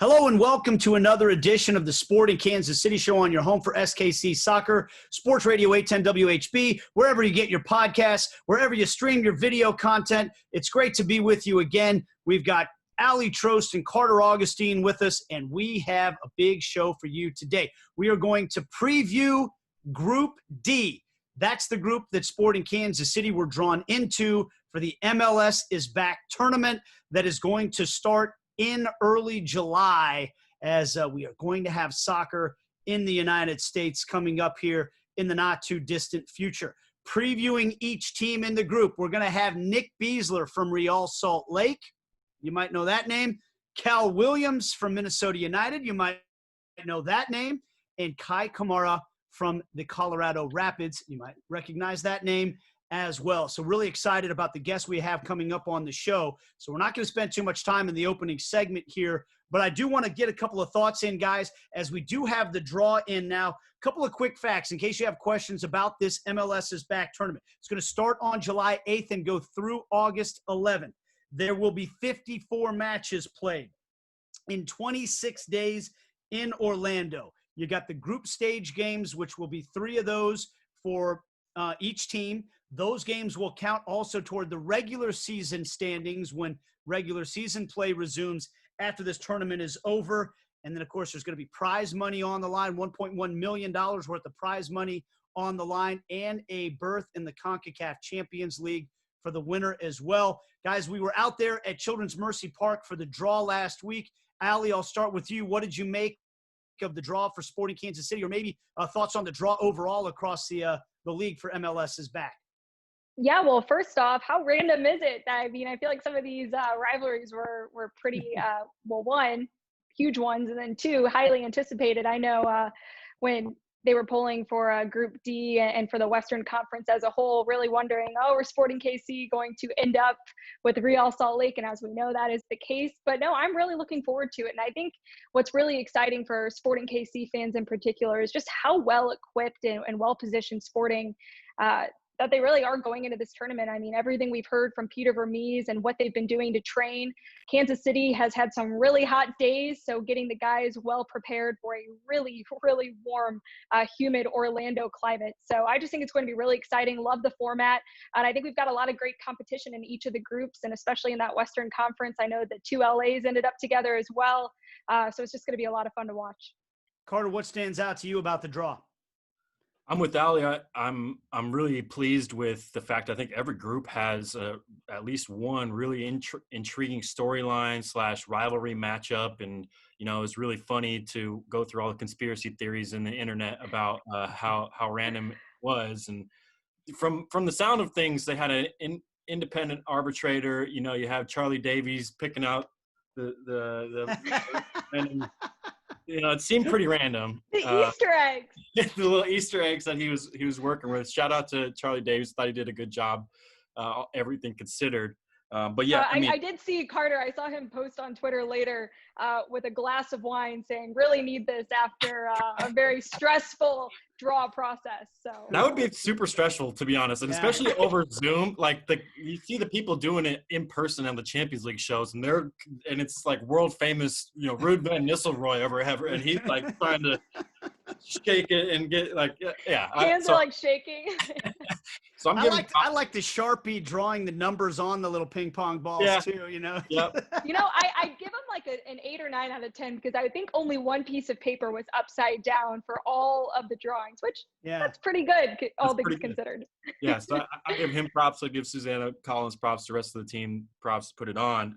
Hello and welcome to another edition of the Sporting Kansas City Show on your home for SKC Soccer, Sports Radio 810 WHB, wherever you get your podcasts, wherever you stream your video content. It's great to be with you again. We've got Aly Trost and Carter Augustine with us, and we have a big show for you today. We are going to preview Group D. That's the group that Sporting Kansas City were drawn into for the MLS is Back tournament that is going to start in early July, as we are going to have soccer in the United States coming up here in the not too distant future. Previewing each team in the group, we're going to have Nick Besler from Real Salt Lake. You might know that name. Callum Williams from Minnesota United. You might know that name. And Kei Kamara from the Colorado Rapids. You might recognize that name as well. So really excited about the guests we have coming up on the show. So we're not going to spend too much time in the opening segment here, but I do want to get a couple of thoughts in, guys, as we do have the draw in now. A couple of quick facts in case you have questions about this MLS is Back tournament. It's going to start on July 8th and go through August 11th. There will be 54 matches played in 26 days in Orlando. You got the group stage games, which will be 3 of those for each team. Those games will count also toward the regular season standings when regular season play resumes after this tournament is over. And then, of course, there's going to be prize money on the line, $1.1 million worth of prize money on the line, and a berth in the CONCACAF Champions League for the winner as well. Guys, we were out there at Children's Mercy Park for the draw last week. Aly, I'll start with you. What did you make of the draw for Sporting Kansas City, or maybe thoughts on the draw overall across the league for MLS is Back? Yeah, well, first off, how random is it? I mean, I feel like some of these rivalries were pretty, well, one, huge ones, and then two, highly anticipated. I know when they were polling for Group D and for the Western Conference as a whole, really wondering, we're Sporting KC going to end up with Real Salt Lake? And as we know, that is the case. But no, I'm really looking forward to it. And I think what's really exciting for Sporting KC fans in particular is just how well equipped and well-positioned Sporting that they really are going into this tournament. I mean, everything we've heard from Peter Vermees and what they've been doing to train. Kansas City has had some really hot days, so getting the guys well prepared for a really, really warm, humid Orlando climate. So I just think it's going to be really exciting. Love the format. And I think we've got a lot of great competition in each of the groups, and especially in that Western Conference. I know the 2 LAs ended up together as well. So it's just going to be a lot of fun to watch. Carter, what stands out to you about the draw? I'm with Aly. I'm really pleased with the fact I think every group has at least one really intriguing storyline / rivalry matchup, and it's really funny to go through all the conspiracy theories in the internet about how random it was. And from the sound of things, they had an independent arbitrator. You have Charlie Davies picking out the and, it seemed pretty random. The Easter eggs. The little Easter eggs that he was working with. Shout out to Charlie Davis. Thought he did a good job, everything considered. But yeah, I did see Carter. I saw him post on Twitter later with a glass of wine saying, really need this after a very stressful draw process. So that would be super stressful, to be honest, and especially over Zoom. Like you see the people doing it in person on the Champions League shows, and it's like world famous, Ruud van Nistelrooy over, and he's like trying to shake it and get like hands are like shaking. So I like the Sharpie drawing the numbers on the little ping pong balls too. Yep. I give them like an 8 or 9 out of 10 because I think only one piece of paper was upside down for all of the drawings, which that's pretty good, all things considered. Yeah, so I give him props. I give Susanna Collins props. The rest of the team props to put it on.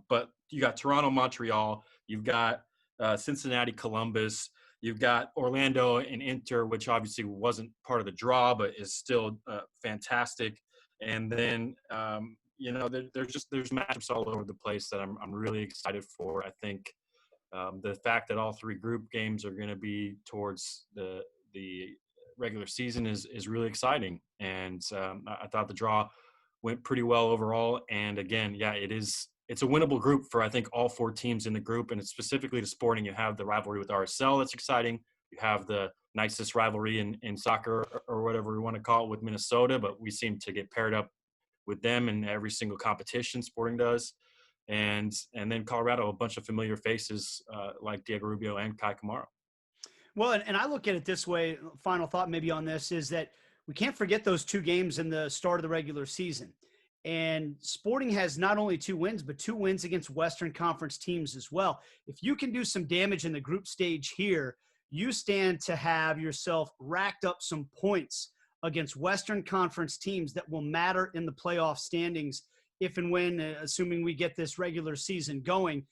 But you got Toronto, Montreal. You've got Cincinnati, Columbus. You've got Orlando and Inter, which obviously wasn't part of the draw, but is still fantastic. And then, there's matchups all over the place that I'm really excited for. I think the fact that all 3 group games are going to be towards the regular season is really exciting. And I thought the draw went pretty well overall. And again, it's a winnable group for, I think, all 4 teams in the group. And it's specifically to Sporting, you have the rivalry with RSL. That's exciting. You have the nicest rivalry in soccer or whatever we want to call it with Minnesota, but we seem to get paired up with them in every single competition Sporting does. and then Colorado, a bunch of familiar faces like Diego Rubio and Kei Kamara. Well, and I look at it this way, final thought maybe on this is that we can't forget those 2 games in the start of the regular season. And Sporting has not only 2 wins, but 2 wins against Western Conference teams as well. If you can do some damage in the group stage here, you stand to have yourself racked up some points against Western Conference teams that will matter in the playoff standings if and when, assuming we get this regular season going.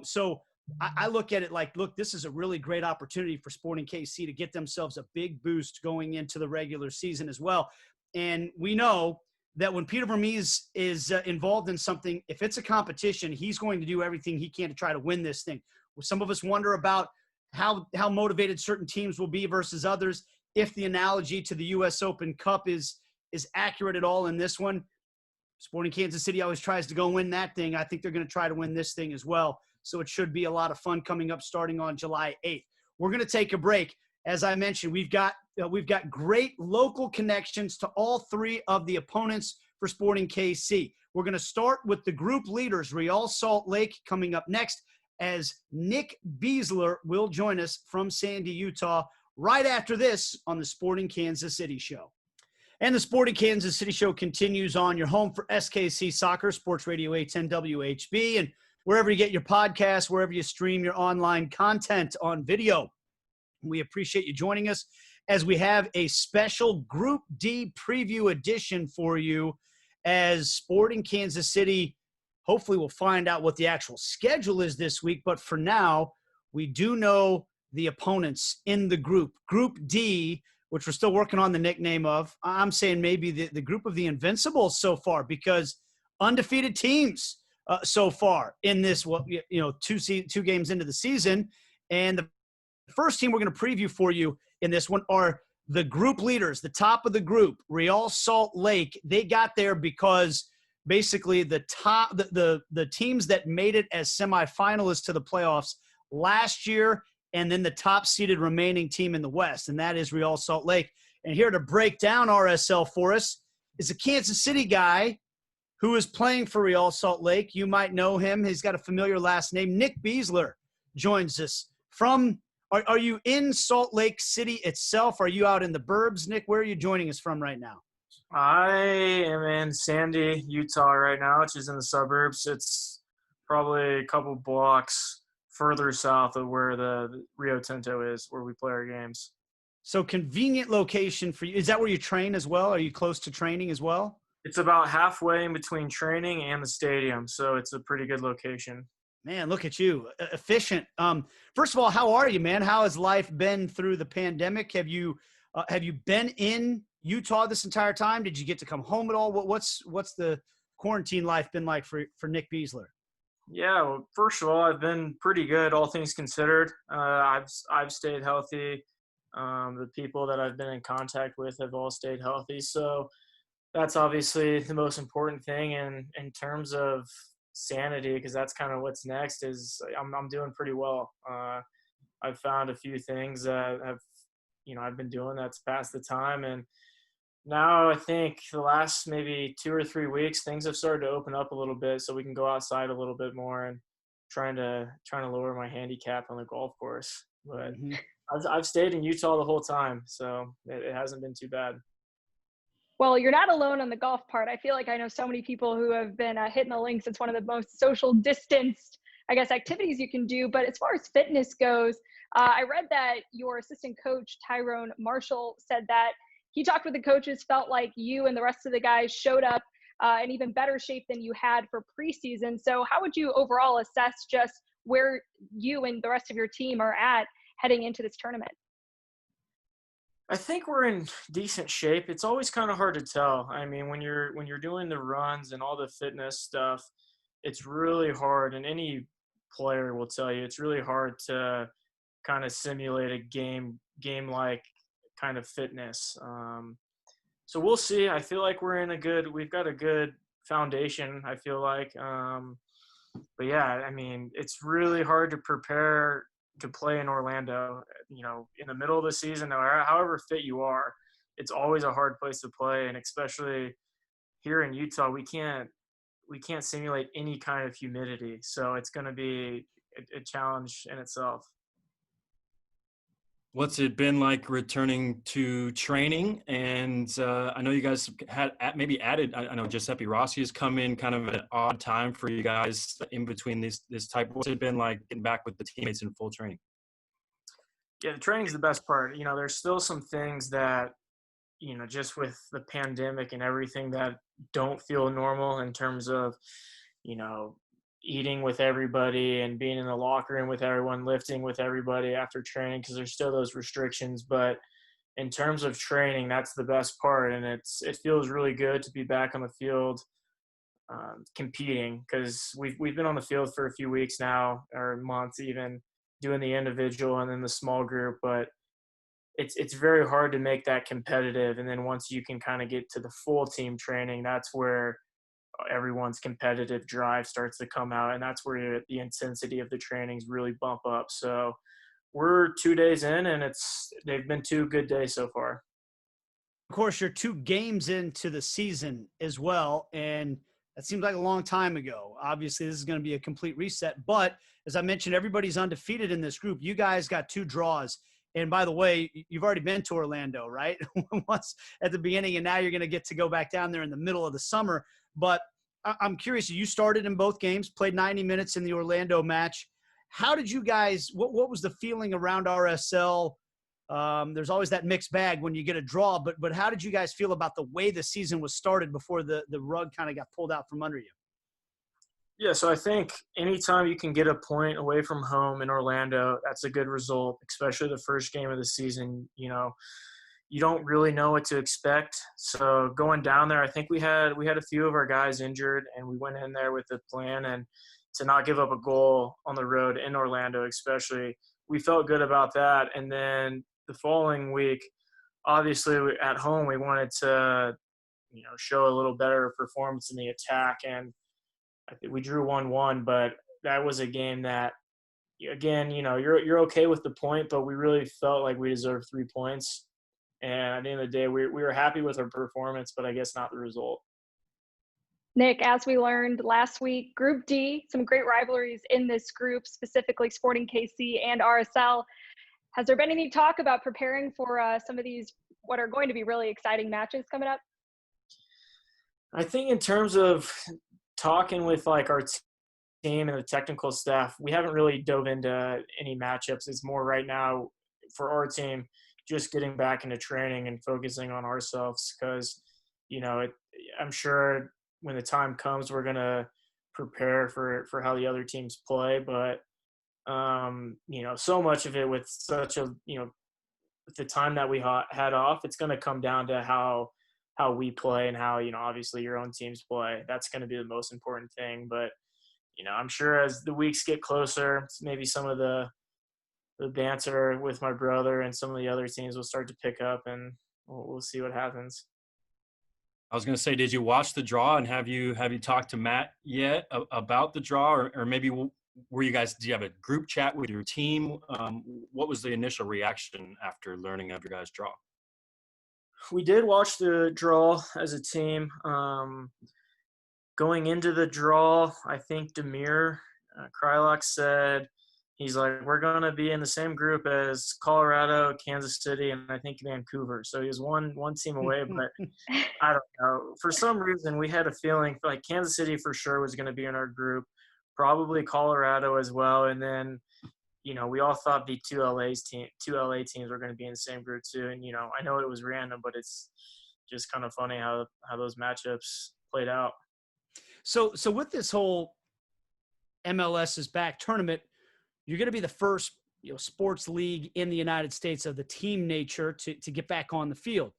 So I look at it like, look, this is a really great opportunity for Sporting KC to get themselves a big boost going into the regular season as well. And we know that when Peter Vermees is involved in something, if it's a competition, he's going to do everything he can to try to win this thing. Some of us wonder about how motivated certain teams will be versus others. If the analogy to the U.S. Open Cup is accurate at all in this one, Sporting Kansas City always tries to go win that thing. I think they're going to try to win this thing as well. So it should be a lot of fun coming up starting on July 8th. We're going to take a break. As I mentioned, we've got great local connections to all 3 of the opponents for Sporting KC. We're going to start with the group leaders, Real Salt Lake, coming up next, as Nick Besler will join us from Sandy, Utah, right after this on the Sporting Kansas City Show. And the Sporting Kansas City Show continues on your home for SKC Soccer, Sports Radio 810 WHB, and wherever you get your podcasts, wherever you stream your online content on video. We appreciate you joining us as we have a special Group D preview edition for you as Sporting Kansas City. Hopefully we'll find out what the actual schedule is this week, but for now, we do know the opponents in the group. Group D, which we're still working on the nickname of. I'm saying maybe the group of the Invincibles so far, because undefeated teams so far in this, 2 games into the season. And the first team we're going to preview for you in this one are the group leaders, the top of the group, Real Salt Lake. They got there because basically the teams that made it as semifinalists to the playoffs last year, and then the top seeded remaining team in the West, and that is Real Salt Lake. And here to break down RSL for us is a Kansas City guy who is playing for Real Salt Lake. You might know him. He's got a familiar last name. Nick Besler joins us from – are you in Salt Lake City itself? Are you out in the burbs, Nick? Where are you joining us from right now? I am in Sandy, Utah right now, which is in the suburbs. It's probably a couple blocks further south of where the Rio Tinto is, where we play our games. So convenient location for you. Is that where you train as well? Are you close to training as well? It's about halfway in between training and the stadium, so it's a pretty good location. Man, look at you. Efficient. First of all, how are you, man? How has life been through the pandemic? Have you been in Utah this entire time? Did you get to come home at all? What's the quarantine life been like for Nick Besler? Yeah, well, first of all, I've been pretty good, all things considered. I've stayed healthy. The people that I've been in contact with have all stayed healthy. So that's obviously the most important thing. And in terms of sanity, because that's kind of what's next, is I'm doing pretty well. I've found a few things that I've been doing that's passed the time. And now I think the last maybe 2 or 3 weeks, things have started to open up a little bit, so we can go outside a little bit more and trying to lower my handicap on the golf course. But I've stayed in Utah the whole time, so it hasn't been too bad. Well, you're not alone on the golf part. I feel like I know so many people who have been hitting the links. It's one of the most social distanced, activities you can do. But as far as fitness goes, I read that your assistant coach, Tyrone Marshall, said that he talked with the coaches, felt like you and the rest of the guys showed up in even better shape than you had for preseason. So how would you overall assess just where you and the rest of your team are at heading into this tournament? I think we're in decent shape. It's always kind of hard to tell. I mean, when you're doing the runs and all the fitness stuff, it's really hard, and any player will tell you it's really hard to kind of simulate a game-like kind of fitness. So we'll see. I feel like we've got a good foundation, I feel like. But yeah, I mean, it's really hard to prepare to play in Orlando, in the middle of the season, or however fit you are. It's always a hard place to play. And especially here in Utah, we can't we can't simulate any kind of humidity. So it's going to be a challenge in itself. What's it been like returning to training? And I know you guys had maybe added, I know Giuseppe Rossi has come in kind of at an odd time for you guys in between this type. What's it been like getting back with the teammates in full training? Yeah, the training's the best part. There's still some things that, just with the pandemic and everything that don't feel normal in terms of, eating with everybody and being in the locker room with everyone, lifting with everybody after training, because there's still those restrictions. But in terms of training, that's the best part. And it feels really good to be back on the field competing, because we've been on the field for a few weeks now, or months even, doing the individual and then the small group. But it's very hard to make that competitive. And then once you can kind of get to the full team training, that's where everyone's competitive drive starts to come out, and that's where the intensity of the trainings really bump up. So we're 2 days in, and they've been 2 good days so far. Of course, you're 2 games into the season as well, and that seems like a long time ago. Obviously, this is going to be a complete reset, but as I mentioned, everybody's undefeated in this group. You guys got 2 draws. And by the way, you've already been to Orlando, right? Once at the beginning, and now you're going to get to go back down there in the middle of the summer. But I'm curious, you started in both games, played 90 minutes in the Orlando match. How did you guys – what was the feeling around RSL? There's always that mixed bag when you get a draw, but how did you guys feel about the way the season was started before the rug kind of got pulled out from under you? Yeah, so I think anytime you can get a point away from home in Orlando, that's a good result, especially the first game of the season. You don't really know what to expect. So going down there, I think we had a few of our guys injured, and we went in there with a plan, and to not give up a goal on the road in Orlando especially, we felt good about that. And then the following week, obviously at home, we wanted to, show a little better performance in the attack, and I think we drew 1-1, but that was a game that, again, you're okay with the point, but we really felt like we deserved 3 points. And at the end of the day, we were happy with our performance, but I guess not the result. Nick, as we learned last week, Group D, some great rivalries in this group, specifically Sporting KC and RSL. Has there been any talk about preparing for some of these, what are going to be really exciting matches coming up? I think in terms of talking with our team and the technical staff, we haven't really dove into any matchups. It's more right now for our team just getting back into training and focusing on ourselves, because I'm sure when the time comes we're going to prepare for how the other teams play. But so much of it with such a with the time that we had off, it's going to come down to how we play and how obviously your own teams play. That's going to be the most important thing. But I'm sure as the weeks get closer, maybe some of the banter with my brother and some of the other teams will start to pick up, and we'll see what happens. I was going to say, did you watch the draw, and have you talked to Matt yet about the draw, or maybe do you have a group chat with your team? What was the initial reaction after learning of your guys' draw? We did watch the draw as a team. Going into the draw, I think Demir Krylak said, he's like, we're going to be in the same group as Colorado, Kansas City, and I think Vancouver. So he was one team away, but I don't know. For some reason, we had a feeling like Kansas City for sure was going to be in our group, probably Colorado as well. And then, we all thought the two LA teams were going to be in the same group too. And, I know it was random, but it's just kind of funny how those matchups played out. So with this whole MLS is back tournament, you're going to be the first sports league in the United States of the team nature to get back on the field.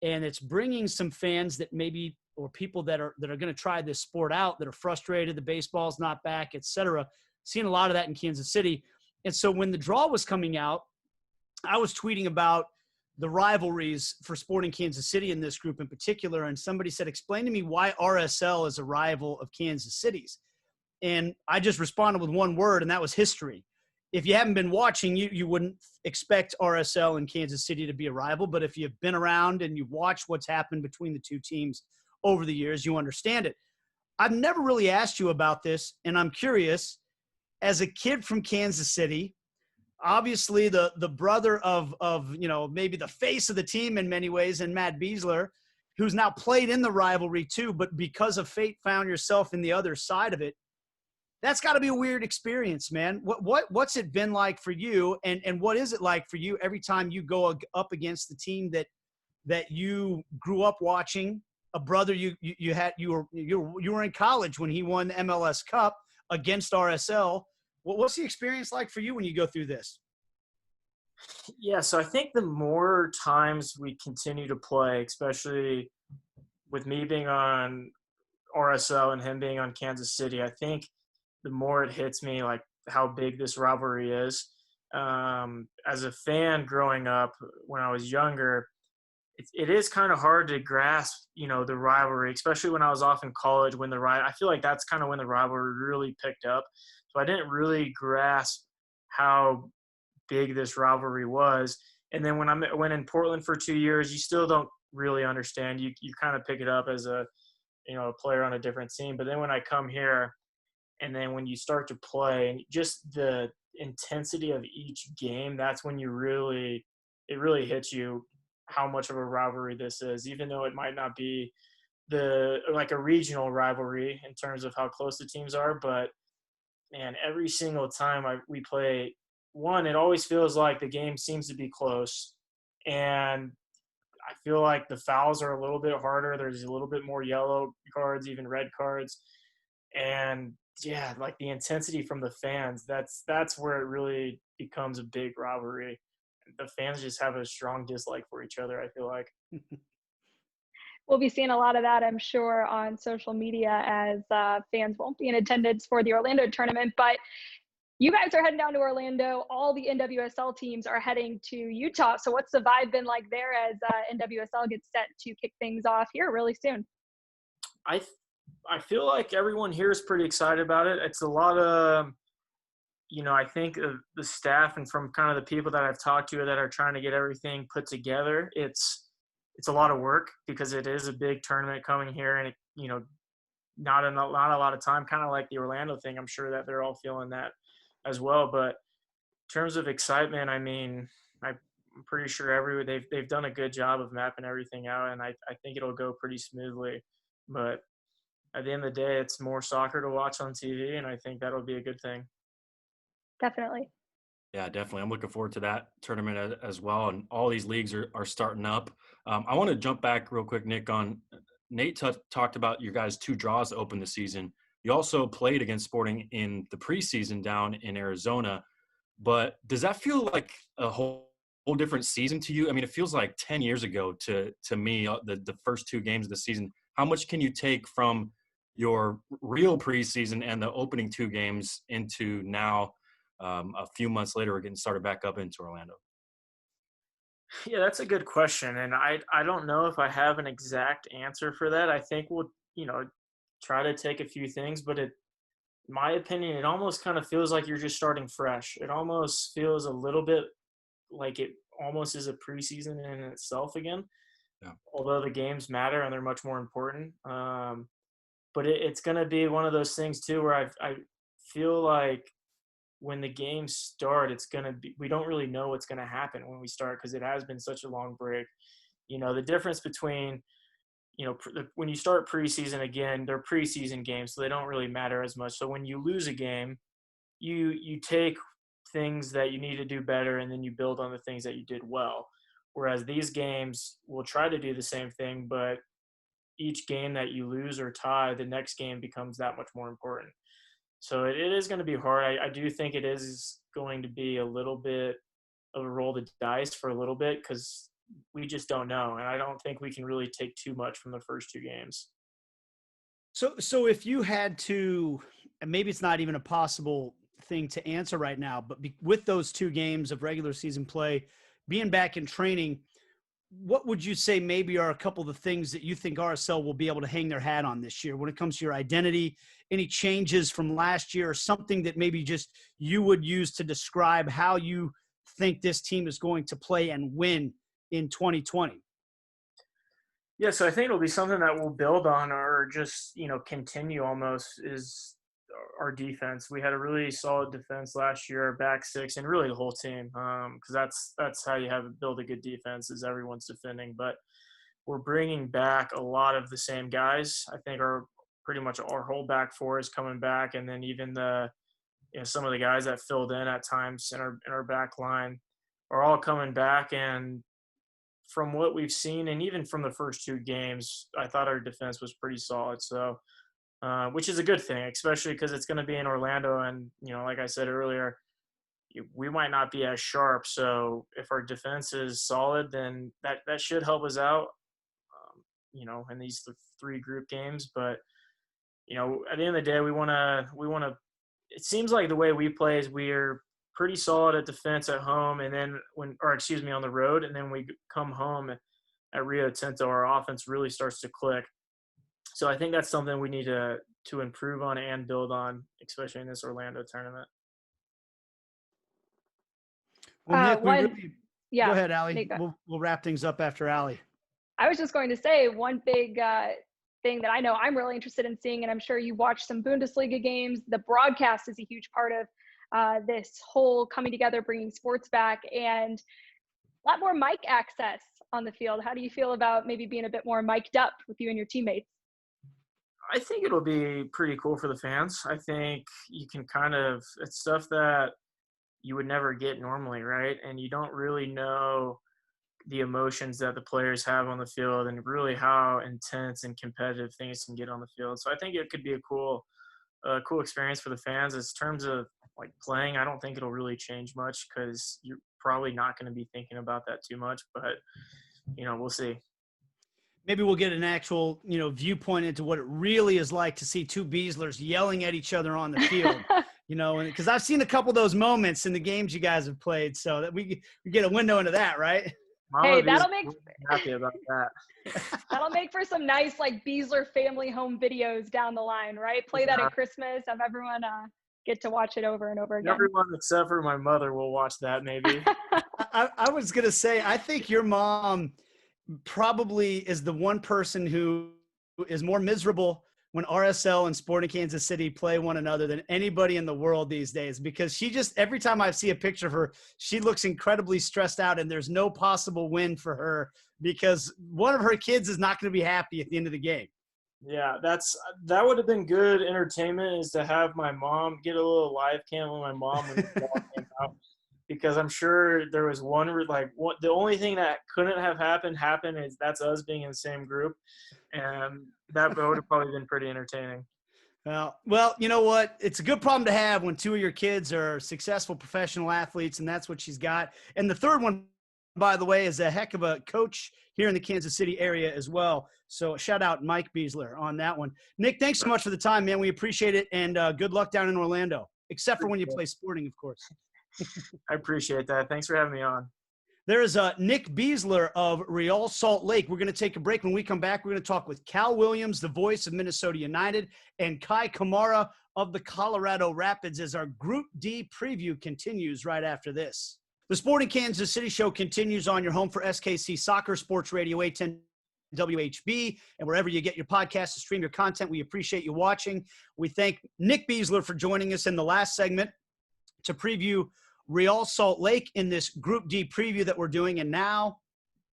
And it's bringing some fans that maybe, or people that are going to try this sport out, that are frustrated, the baseball's not back, et cetera. Seeing a lot of that in Kansas City. And so when the draw was coming out, I was tweeting about the rivalries for Sporting Kansas City in this group in particular. And somebody said, explain to me why RSL is a rival of Kansas City's. And I just responded with one word, and that was history. If you haven't been watching, you wouldn't expect RSL and Kansas City to be a rival. But if you've been around and you've watched what's happened between the two teams over the years, you understand it. I've never really asked you about this, and I'm curious. As a kid from Kansas City, obviously the brother of maybe the face of the team in many ways, and Matt Besler, who's now played in the rivalry too, but because of fate found yourself in the other side of it. That's got to be a weird experience, man. What's it been like for you, and what is it like for you every time you go up against the team that you grew up watching, a brother you were in college when he won the MLS Cup against RSL. What's the experience like for you when you go through this? Yeah, so I think the more times we continue to play, especially with me being on RSL and him being on Kansas City, I think the more it hits me like how big this rivalry is. As a fan growing up when I was younger, it is kind of hard to grasp, the rivalry, especially when I was off in college I feel like that's kind of when the rivalry really picked up. So I didn't really grasp how big this rivalry was. And then when I went in Portland for 2 years, you still don't really understand. You kind of pick it up as a player on a different team. But then when I come here, and then when you start to play and just the intensity of each game, that's when it really hits you how much of a rivalry this is, even though it might not be like a regional rivalry in terms of how close the teams are. But man, every single time we play one, it always feels like the game seems to be close. And I feel like the fouls are a little bit harder. There's a little bit more yellow cards, even red cards. And yeah, like the intensity from the fans, that's where it really becomes a big rivalry. The fans just have a strong dislike for each other, I feel like. We'll be seeing a lot of that, I'm sure, on social media as fans won't be in attendance for the Orlando tournament. But you guys are heading down to Orlando. All the NWSL teams are heading to Utah. So what's the vibe been like there as NWSL gets set to kick things off here really soon? I feel like everyone here is pretty excited about it. It's a lot of, I think the staff and from kind of the people that I've talked to that are trying to get everything put together, it's a lot of work because it is a big tournament coming here, and not a lot of time, kind of like the Orlando thing. I'm sure that they're all feeling that as well. But in terms of excitement, I mean, I'm pretty sure they've done a good job of mapping everything out, and I think it'll go pretty smoothly. But at the end of the day, it's more soccer to watch on TV, and I think that'll be a good thing. Definitely. Yeah, definitely. I'm looking forward to that tournament as well. And all these leagues are starting up. I want to jump back real quick, Nick, on Nate talked about your guys' 2 draws to open the season. You also played against Sporting in the preseason down in Arizona. But does that feel like a whole different season to you? I mean, it feels like 10 years ago to me, the first 2 games of the season. How much can you take from your real preseason and the opening 2 games into now, a few months later, we're getting started back up into Orlando? Yeah, that's a good question. And I don't know if I have an exact answer for that. I think we'll, try to take a few things, but in my opinion, it almost kind of feels like you're just starting fresh. It almost feels a little bit like it almost is a preseason in itself again. Yeah. Although the games matter and they're much more important. But it's going to be one of those things too, where I feel like when the games start, we don't really know what's going to happen when we start, because it has been such a long break. The difference between, when you start preseason again, they're preseason games, so they don't really matter as much. So when you lose a game, you take things that you need to do better, and then you build on the things that you did well. Whereas these games will try to do the same thing, but each game that you lose or tie, the next game becomes that much more important. So it is going to be hard. I do think it is going to be a little bit of a roll the dice for a little bit, because we just don't know. And I don't think we can really take too much from the first 2 games. So if you had to, and maybe it's not even a possible thing to answer right now, but with those 2 games of regular season play, being back in training, what would you say maybe are a couple of the things that you think RSL will be able to hang their hat on this year when it comes to your identity? Any changes from last year, or something that maybe just you would use to describe how you think this team is going to play and win in 2020? Yeah, so I think it'll be something that we'll build on or just, continue almost is our defense. We had a really solid defense last year, our back six, and really the whole team. Because that's how you build a good defense is everyone's defending. But we're bringing back a lot of the same guys. I think pretty much our whole back four is coming back, and then even some of the guys that filled in at times in our back line are all coming back. And from what we've seen, and even from the first two games, I thought our defense was pretty solid. So, which is a good thing, especially because it's going to be in Orlando. And, like I said earlier, we might not be as sharp. So if our defense is solid, then that should help us out, in these three group games. But, at the end of the day, we want to, it seems like the way we play is we're pretty solid at defense at home, and then on the road, and then we come home at Rio Tinto, our offense really starts to click. So I think that's something we need to improve on and build on, especially in this Orlando tournament. Well, Nick, go ahead, Aly. We'll wrap things up after Aly. I was just going to say one big thing that I know I'm really interested in seeing, and I'm sure you watch some Bundesliga games. The broadcast is a huge part of this whole coming together, bringing sports back, and a lot more mic access on the field. How do you feel about maybe being a bit more mic'd up with you and your teammates? I think it'll be pretty cool for the fans. I think you can it's stuff that you would never get normally, right? And you don't really know the emotions that the players have on the field and really how intense and competitive things can get on the field. So I think it could be a cool experience for the fans. As terms of like playing, I don't think it'll really change much because you're probably not going to be thinking about that too much, but we'll see. Maybe we'll get an actual, viewpoint into what it really is like to see two Beslers yelling at each other on the field, because I've seen a couple of those moments in the games you guys have played, so that we get a window into that, right? Hey, that'll make happy about that. That'll make for some nice Besler family home videos down the line, right? Play that at Christmas, have everyone get to watch it over and over again. Everyone except for my mother will watch that, maybe. I was gonna say, I think your mom probably is the one person who is more miserable when RSL and Sporting Kansas City play one another than anybody in the world these days, because she just, every time I see a picture of her, she looks incredibly stressed out, and there's no possible win for her because one of her kids is not going to be happy at the end of the game. Yeah, that would have been good entertainment, is to have my mom get a little live cam with my mom when the ball came out. Because I'm sure there was the only thing that couldn't have happened is that's us being in the same group. And that would have probably been pretty entertaining. Well, you know what? It's a good problem to have when two of your kids are successful professional athletes, and that's what she's got. And the third one, by the way, is a heck of a coach here in the Kansas City area as well. So shout out Mike Besler on that one. Nick, thanks so much for the time, man. We appreciate it, and good luck down in Orlando, except for when you play Sporting, of course. I appreciate that. Thanks for having me on. There's Nick Besler of Real Salt Lake. We're going to take a break. When we come back, we're going to talk with Callum Williams, the voice of Minnesota United, and Kei Kamara of the Colorado Rapids as our Group D preview continues right after this. The Sporting Kansas City Show continues on your home for SKC Soccer, Sports Radio 810 WHB, and wherever you get your podcasts to stream your content. We appreciate you watching. We thank Nick Besler for joining us in the last segment to preview Real Salt Lake in this Group D preview that we're doing. And now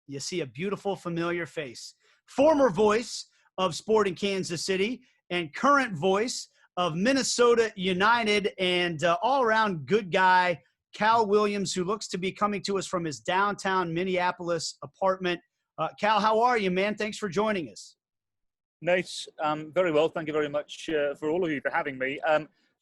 you see a beautiful, familiar face. Former voice of Sporting Kansas City and current voice of Minnesota United, and all-around good guy, Callum Williams, who looks to be coming to us from his downtown Minneapolis apartment. Cal, how are you, man? Thanks for joining us. Nate, very well. Thank you very much for all of you for having me.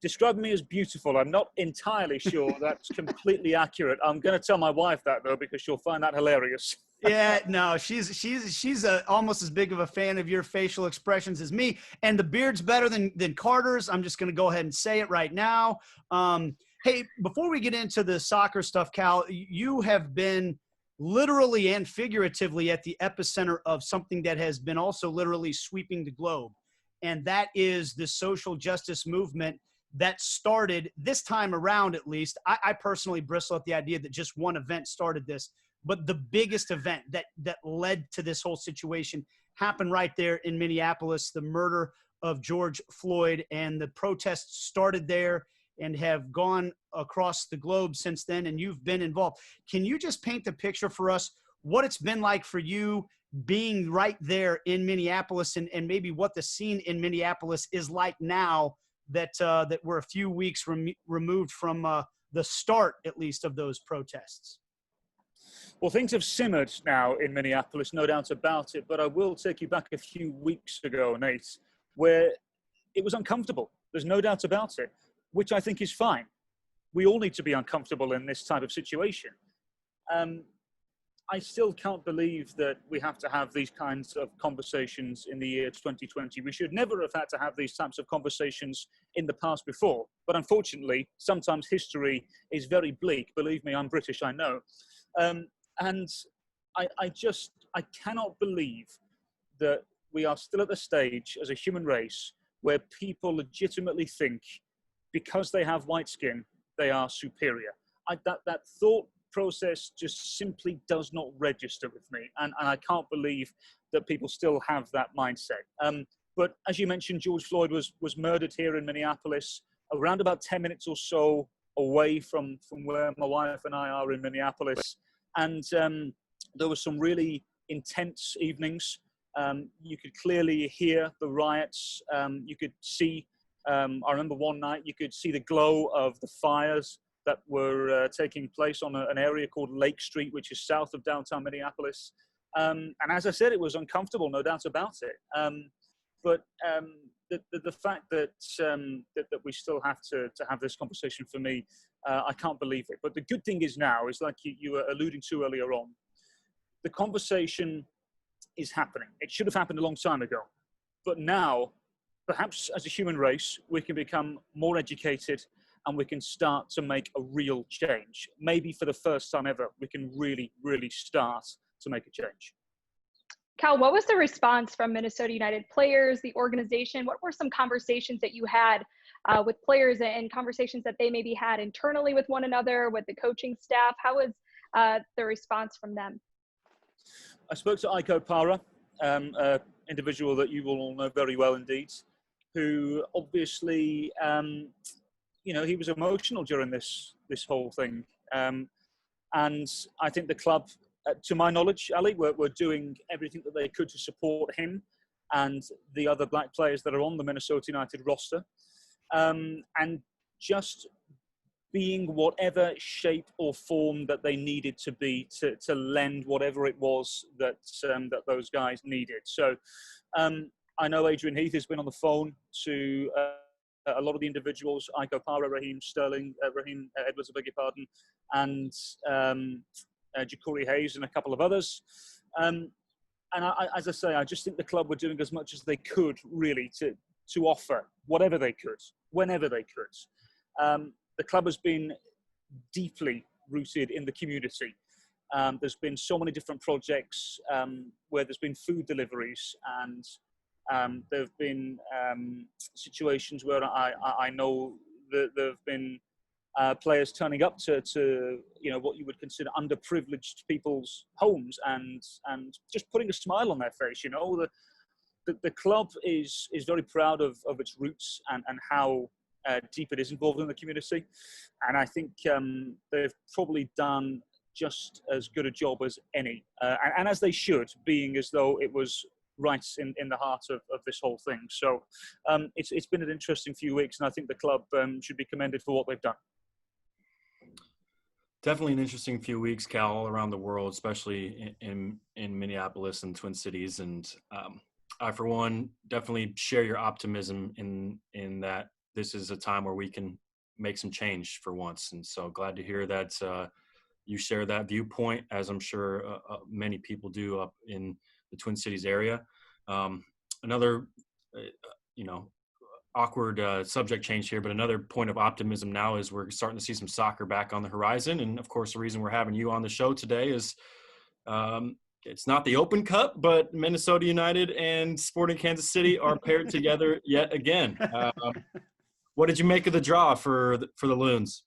Describe me as beautiful. I'm not entirely sure that's completely accurate. I'm going to tell my wife that, though, because she'll find that hilarious. Yeah, no, she's almost as big of a fan of your facial expressions as me. And the beard's better than Carter's. I'm just going to go ahead and say it right now. Hey, before we get into the soccer stuff, Cal, you have been literally and figuratively at the epicenter of something that has been also literally sweeping the globe. And that is the social justice movement that started this time around, at least. I personally bristle at the idea that just one event started this, but the biggest event that led to this whole situation happened right there in Minneapolis, the murder of George Floyd, and the protests started there and have gone across the globe since then, and you've been involved. Can you just paint the picture for us what it's been like for you being right there in Minneapolis, and maybe what the scene in Minneapolis is like now that we're a few weeks removed from the start, at least, of those protests? Well, things have simmered now in Minneapolis, no doubt about it, but I will take you back a few weeks ago, Nate, where it was uncomfortable. There's no doubt about it, which I think is fine. We all need to be uncomfortable in this type of situation. I still can't believe that we have to have these kinds of conversations in the year 2020. We should never have had to have these types of conversations in the past before. But unfortunately, sometimes history is very bleak. Believe me, I'm British, I know. And I cannot believe that we are still at the stage as a human race where people legitimately think because they have white skin, they are superior. That thought process just simply does not register with me. And I can't believe that people still have that mindset. But as you mentioned, George Floyd was murdered here in Minneapolis, around about 10 minutes or so away from where my wife and I are in Minneapolis. And there were some really intense evenings. You could clearly hear the riots. You could see, I remember one night, you could see the glow of the fires that were taking place on an area called Lake Street, which is south of downtown Minneapolis. And as I said, it was uncomfortable, no doubt about it. But the fact that we still have to have this conversation, for me, I can't believe it. But the good thing is now, is like you were alluding to earlier on, the conversation is happening. It should have happened a long time ago. But now, perhaps as a human race, we can become more educated and we can start to make a real change. Maybe for the first time ever, we can really, really start to make a change. Cal, what was the response from Minnesota United players, the organization? What were some conversations that you had with players and conversations that they maybe had internally with one another, with the coaching staff? How was the response from them? I spoke to Kei Kamara, an individual that you will all know very well indeed, who obviously, he was emotional during this whole thing. And I think the club, to my knowledge, Ali, were doing everything that they could to support him and the other black players that are on the Minnesota United roster. And just being whatever shape or form that they needed to be to lend whatever it was that those guys needed. So I know Adrian Heath has been on the phone to a lot of the individuals, Kei Kamara, Raheem Edwards, I beg your pardon, and Ja'Cory Hayes and a couple of others. And as I say, I just think the club were doing as much as they could, really, to offer whatever they could, whenever they could. The club has been deeply rooted in the community. There's been so many different projects where there's been food deliveries, and there have been situations where I know that there have been players turning up to what you would consider underprivileged people's homes and just putting a smile on their face. The club is very proud of its roots and how deep it is involved in the community, and I think they've probably done just as good a job as any, and as they should, being as though it was right in the heart of this whole thing. So it's been an interesting few weeks, and I think the club should be commended for what they've done. Definitely an interesting few weeks, Cal, all around the world, especially in Minneapolis and Twin Cities. And I, for one, definitely share your optimism in that this is a time where we can make some change for once. And so glad to hear that you share that viewpoint, as I'm sure many people do up in the Twin Cities area. Another, awkward subject change here, but another point of optimism now is we're starting to see some soccer back on the horizon. And of course, the reason we're having you on the show today is it's not the Open Cup, but Minnesota United and Sporting Kansas City are paired together yet again. What did you make of the draw for the Loons?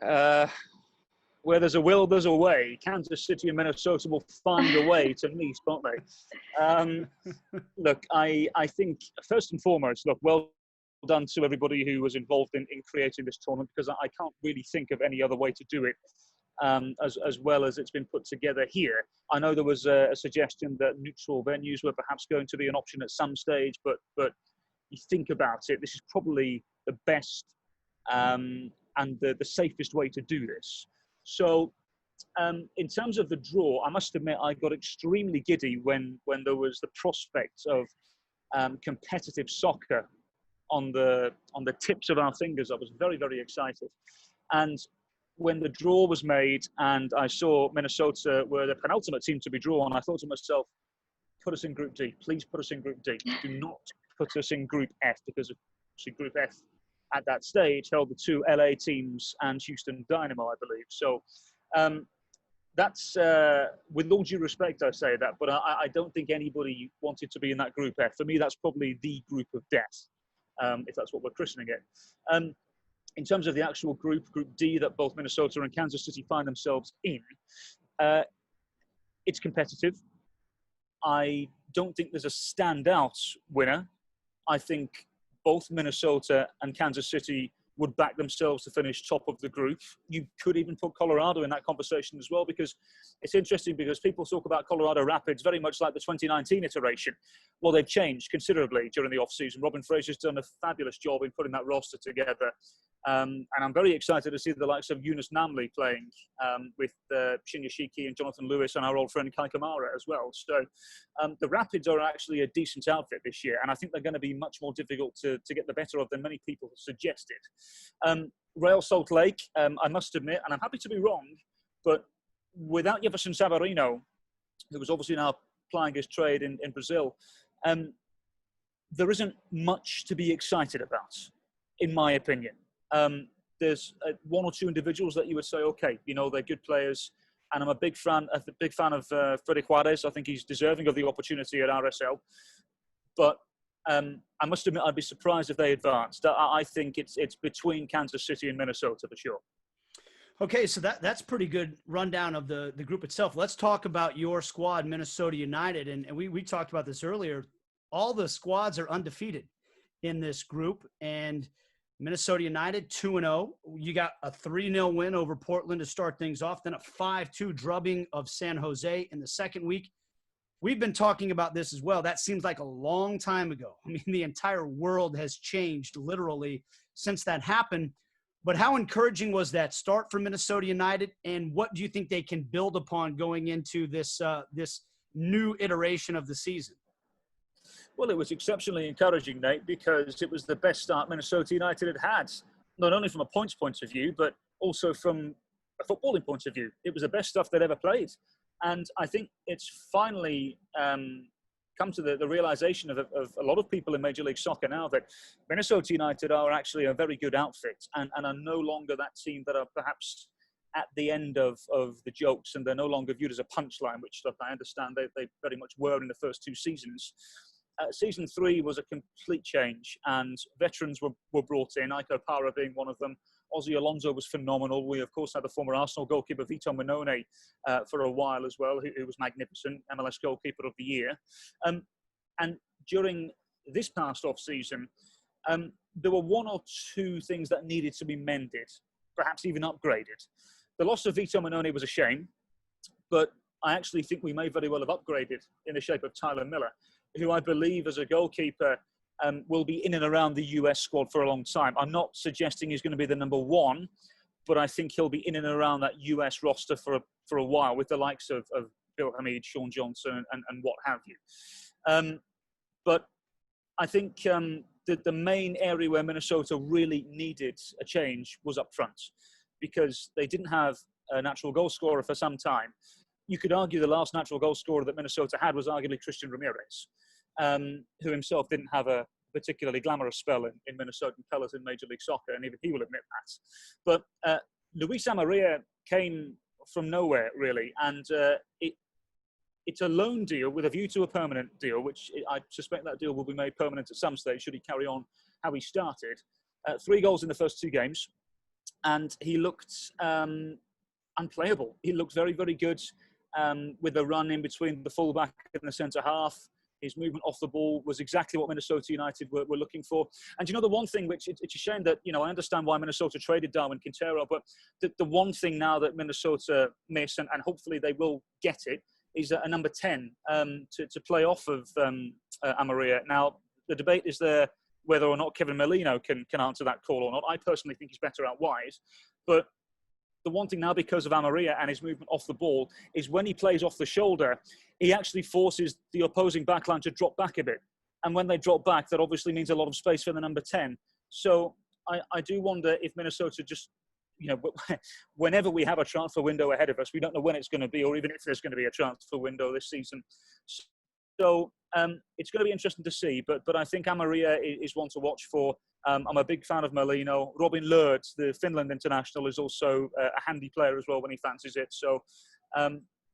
Where there's a will, there's a way. Kansas City and Minnesota will find a way to meet, won't they? Look, I think, first and foremost, well done to everybody who was involved in creating this tournament, because I can't really think of any other way to do it as well as it's been put together here. I know there was a suggestion that neutral venues were perhaps going to be an option at some stage, but you think about it, this is probably the best and the safest way to do this. So in terms of the draw, I must admit I got extremely giddy when there was the prospect of competitive soccer on the tips of our fingers. I was very, very excited. And when the draw was made and I saw Minnesota were the penultimate team to be drawn, I thought to myself, put us in Group D. Please put us in Group D. Do not put us in Group F, because Group F at that stage held the two LA teams and Houston Dynamo, I believe. So that's, with all due respect, I say that, but I don't think anybody wanted to be in that Group F. For me, that's probably the group of death, if that's what we're christening it. In terms of the actual Group D that both Minnesota and Kansas City find themselves in, it's competitive. I don't think there's a standout winner. I think both Minnesota and Kansas City would back themselves to finish top of the group. You could even put Colorado in that conversation as well, because it's interesting because people talk about Colorado Rapids very much like the 2019 iteration. Well, they've changed considerably during the off-season. Robin Fraser's done a fabulous job in putting that roster together. And I'm very excited to see the likes of Yunus Namli playing with Shinya Shiki and Jonathan Lewis and our old friend Kei Kamara as well. So the Rapids are actually a decent outfit this year, and I think they're going to be much more difficult to get the better of than many people suggested. Real Salt Lake, I must admit, and I'm happy to be wrong, but without Jefferson Savarino, who was obviously now plying his trade in Brazil, there isn't much to be excited about, in my opinion. There's one or two individuals that you would say, okay, they're good players, and I'm a big fan of Freddy Juarez. I think he's deserving of the opportunity at RSL. But I must admit, I'd be surprised if they advanced. I think it's between Kansas City and Minnesota for sure. Okay, so that's pretty good rundown of the group itself. Let's talk about your squad, Minnesota United, and we talked about this earlier. All the squads are undefeated in this group, and Minnesota United 2-0. You got a 3-0 win over Portland to start things off, then a 5-2 drubbing of San Jose in the second week. We've been talking about this as well. That seems like a long time ago. I mean, the entire world has changed literally since that happened. But how encouraging was that start for Minnesota United, and what do you think they can build upon going into this new iteration of the season? Well, it was exceptionally encouraging, Nate, because it was the best start Minnesota United had, not only from a points point of view, but also from a footballing point of view. It was the best stuff they'd ever played. And I think it's finally come to the realization of a lot of people in Major League Soccer now that Minnesota United are actually a very good outfit and are no longer that team that are perhaps at the end of the jokes, and they're no longer viewed as a punchline, which I understand they very much were in the first two seasons. Season 3 was a complete change, and veterans were brought in, Ike Opara being one of them. Ozzy Alonso was phenomenal. We, of course, had the former Arsenal goalkeeper Vito Mannone for a while as well, who was magnificent, MLS goalkeeper of the year. And during this past off-season, there were one or two things that needed to be mended, perhaps even upgraded. The loss of Vito Mannone was a shame, but I actually think we may very well have upgraded in the shape of Tyler Miller, who I believe as a goalkeeper will be in and around the US squad for a long time. I'm not suggesting he's going to be the number one, but I think he'll be in and around that US roster for a while with the likes of Bill Hamid, Sean Johnson, and what have you. But I think the main area where Minnesota really needed a change was up front, because they didn't have a natural goal scorer for some time. You could argue the last natural goal scorer that Minnesota had was arguably Christian Ramirez, who himself didn't have a particularly glamorous spell in Minnesotan colours in Major League Soccer, and even he will admit that. But Luis Amarilla came from nowhere, really, and it's a loan deal with a view to a permanent deal, which I suspect that deal will be made permanent at some stage should he carry on how he started. 3 goals in the first 2 games, and he looked unplayable. He looked very, very good with the run in between the fullback and the centre half. His movement off the ball was exactly what Minnesota United were looking for. And the one thing which it's a shame that, I understand why Minnesota traded Darwin Quintero, but the one thing now that Minnesota miss, and hopefully they will get it, is a number 10 to play off of Amarilla. Now, the debate is there whether or not Kevin Molino can answer that call or not. I personally think he's better out wide. But the one thing now, because of Amarilla and his movement off the ball, is when he plays off the shoulder, he actually forces the opposing backline to drop back a bit. And when they drop back, that obviously means a lot of space for the number 10. So I do wonder if Minnesota just, whenever we have a transfer window ahead of us, we don't know when it's going to be, or even if there's going to be a transfer window this season. So it's going to be interesting to see. But I think Amarilla is one to watch for. I'm a big fan of Molino. Robin Lurd, the Finland international, is also a handy player as well when he fancies it. So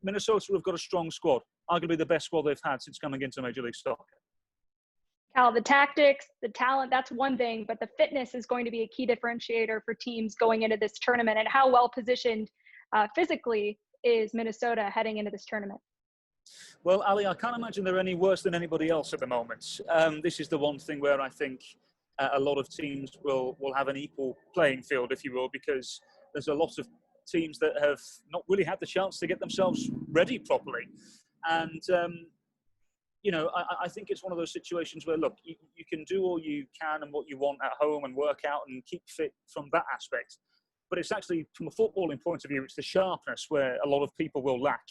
Minnesota have got a strong squad, arguably the best squad they've had since coming into Major League Soccer. Cal, the tactics, the talent, that's one thing, but the fitness is going to be a key differentiator for teams going into this tournament. And how well positioned physically is Minnesota heading into this tournament? Well, Ali, I can't imagine they're any worse than anybody else at the moment. This is the one thing where I think a lot of teams will have an equal playing field, if you will, because there's a lot of teams that have not really had the chance to get themselves ready properly. And, I think it's one of those situations where, look, you can do all you can and what you want at home and work out and keep fit from that aspect. But it's actually, from a footballing point of view, it's the sharpness where a lot of people will lack.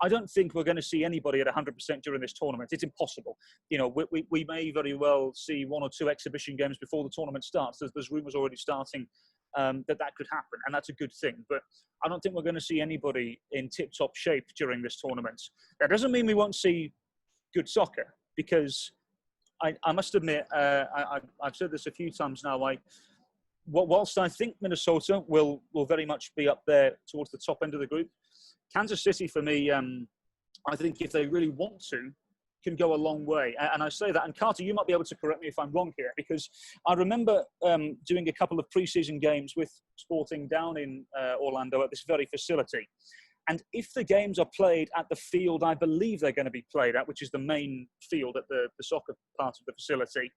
I don't think we're going to see anybody at 100% during this tournament. It's impossible. We may very well see 1 or 2 exhibition games before the tournament starts. There's rumours already starting that could happen, and that's a good thing. But I don't think we're going to see anybody in tip-top shape during this tournament. That doesn't mean we won't see good soccer, because I must admit, I've said this a few times now, whilst I think Minnesota will very much be up there towards the top end of the group, Kansas City, for me, I think if they really want to, can go a long way. And I say that, and Carter, you might be able to correct me if I'm wrong here, because I remember doing a couple of pre-season games with Sporting down in Orlando at this very facility. And if the games are played at the field I believe they're going to be played at, which is the main field at the soccer part of the facility,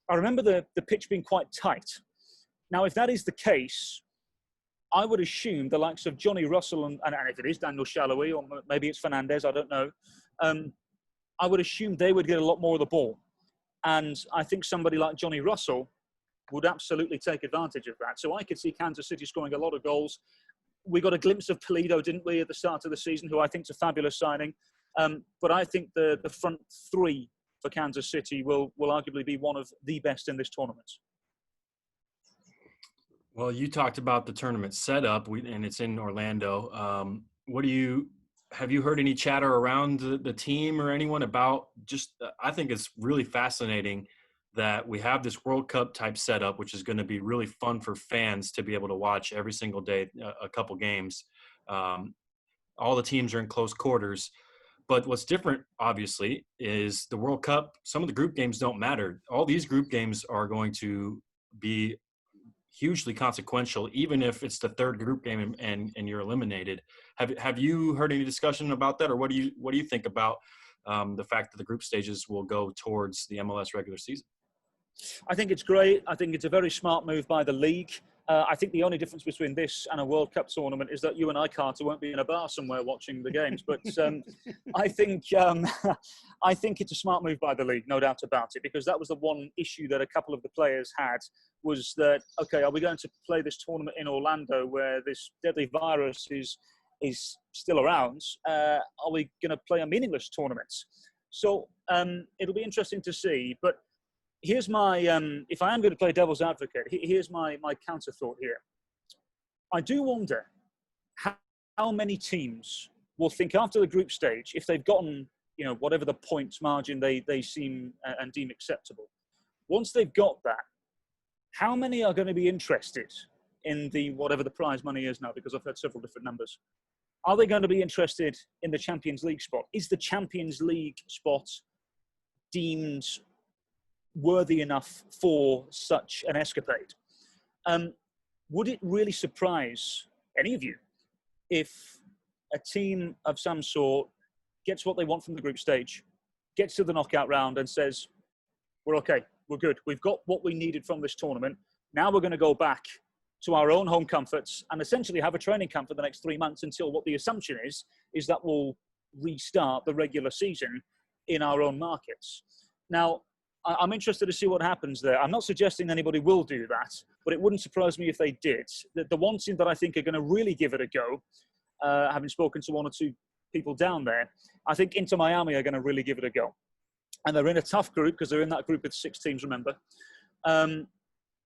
I remember the pitch being quite tight. Now, if that is the case, I would assume the likes of Johnny Russell and if it is Daniel Shalhoub, or maybe it's Fernandez, I don't know, I would assume they would get a lot more of the ball. And I think somebody like Johnny Russell would absolutely take advantage of that. So I could see Kansas City scoring a lot of goals. We got a glimpse of Pulido, didn't we, at the start of the season, who I think is a fabulous signing. But I think the front 3 for Kansas City will arguably be one of the best in this tournament. Well, you talked about the tournament setup, and it's in Orlando. Have you heard any chatter around the team or anyone about just? I think it's really fascinating that we have this World Cup type setup, which is going to be really fun for fans to be able to watch every single day, a couple games. All the teams are in close quarters. But what's different, obviously, is the World Cup. Some of the group games don't matter. All these group games are going to be hugely consequential, even if it's the 3rd group game and you're eliminated. Have you heard any discussion about that, or what do you think about the fact that the group stages will go towards the MLS regular season? I think it's great. I think it's a very smart move by the league. I think the only difference between this and a World Cup tournament is that you and I, Carter, won't be in a bar somewhere watching the games. But I think it's a smart move by the league, no doubt about it, because that was the one issue that a couple of the players had, was that, okay, are we going to play this tournament in Orlando where this deadly virus is still around? Are we going to play a meaningless tournament? So it'll be interesting to see. But here's my, if I am going to play devil's advocate, here's my counter thought here. I do wonder how many teams will think after the group stage, if they've gotten, whatever the points margin they seem and deem acceptable. Once they've got that, how many are going to be interested in whatever the prize money is now, because I've heard several different numbers. Are they going to be interested in the Champions League spot? Is the Champions League spot deemed worthy enough for such an escapade. Would it really surprise any of you if a team of some sort gets what they want from the group stage, gets to the knockout round and says, we're okay, we're good, we've got what we needed from this tournament, now we're going to go back to our own home comforts and essentially have a training camp for the next 3 months until what the assumption is that we'll restart the regular season in our own markets. Now, I'm interested to see what happens there. I'm not suggesting anybody will do that, but it wouldn't surprise me if they did. The one team that I think are going to really give it a go, having spoken to one or two people down there, I think Inter Miami are going to really give it a go. And they're in a tough group because they're in that group with 6 teams, remember.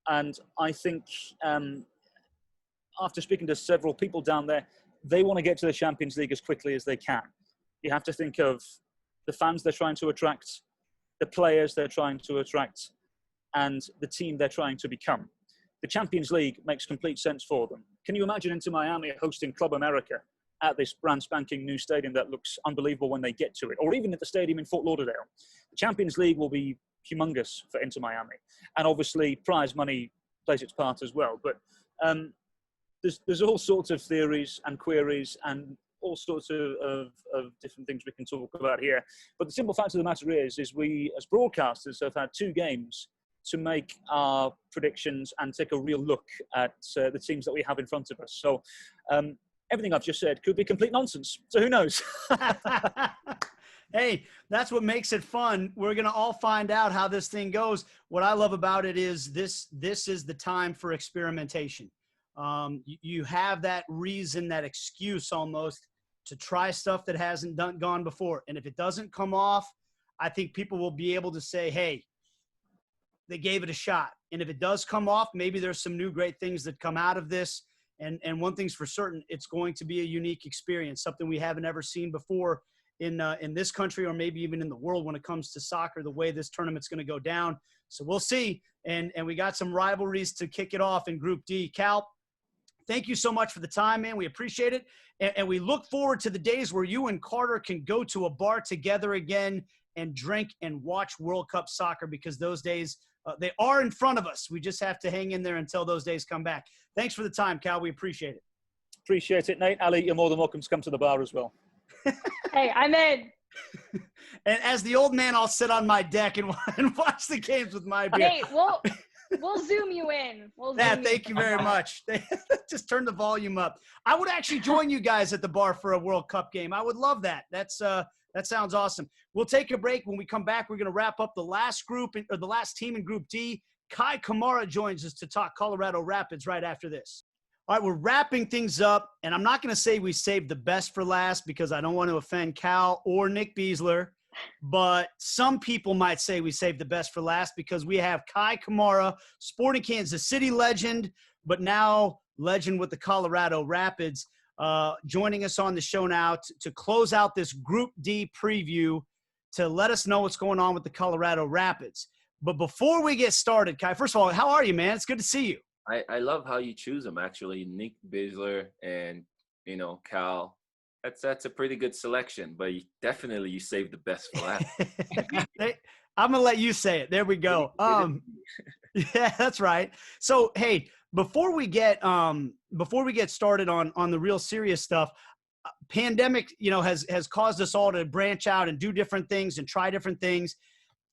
And I think after speaking to several people down there, they want to get to the Champions League as quickly as they can. You have to think of the fans they're trying to attract, the players they're trying to attract, and the team they're trying to become. The Champions League makes complete sense for them. Can you imagine Inter Miami hosting Club America at this brand spanking new stadium that looks unbelievable when they get to it, or even at the stadium in Fort Lauderdale? The Champions League will be humongous for Inter Miami. And obviously prize money plays its part as well. But there's all sorts of theories and queries and all sorts of different things we can talk about here. But the simple fact of the matter is we, as broadcasters, have had 2 games to make our predictions and take a real look at the teams that we have in front of us. So everything I've just said could be complete nonsense. So who knows? Hey, that's what makes it fun. We're going to all find out how this thing goes. What I love about it is this is the time for experimentation. You have that reason, that excuse almost to try stuff that hasn't gone before. And if it doesn't come off, I think people will be able to say, hey, they gave it a shot. And if it does come off, maybe there's some new great things that come out of this. And one thing's for certain, it's going to be a unique experience, something we haven't ever seen before in this country or maybe even in the world when it comes to soccer, the way this tournament's going to go down. So we'll see. And we got some rivalries to kick it off in Group D. Cal, thank you so much for the time, man. We appreciate it. And we look forward to the days where you and Carter can go to a bar together again and drink and watch World Cup soccer, because those days, they are in front of us. We just have to hang in there until those days come back. Thanks for the time, Cal. We appreciate it. Appreciate it, Nate. Ali, you're more than welcome to come to the bar as well. Hey, I'm in. And as the old man, I'll sit on my deck and watch the games with my beer. Hey, we'll zoom you in. Thank you very much. Just turn the volume up. I would actually join you guys at the bar for a World Cup game. I would love that. That sounds awesome. We'll take a break. When we come back, we're going to wrap up the last group, or the last team in Group D. Kei Kamara joins us to talk Colorado Rapids right after this. All right, we're wrapping things up, and I'm not going to say we saved the best for last because I don't want to offend Cal or Nick Besler, but some people might say we saved the best for last because we have Kei Kamara, Sporting Kansas City legend, but now legend with the Colorado Rapids, joining us on the show now to close out this Group D preview, to let us know what's going on with the Colorado Rapids. But before we get started, Kei, first of all, how are you, man? It's good to see you. I love how you choose them, actually. Nick Besler and, Cal. That's a pretty good selection, but you saved the best for last. I'm going to let you say it. There we go. Yeah, that's right. So, hey, before we get started on the real serious stuff, pandemic, has caused us all to branch out and do different things and try different things.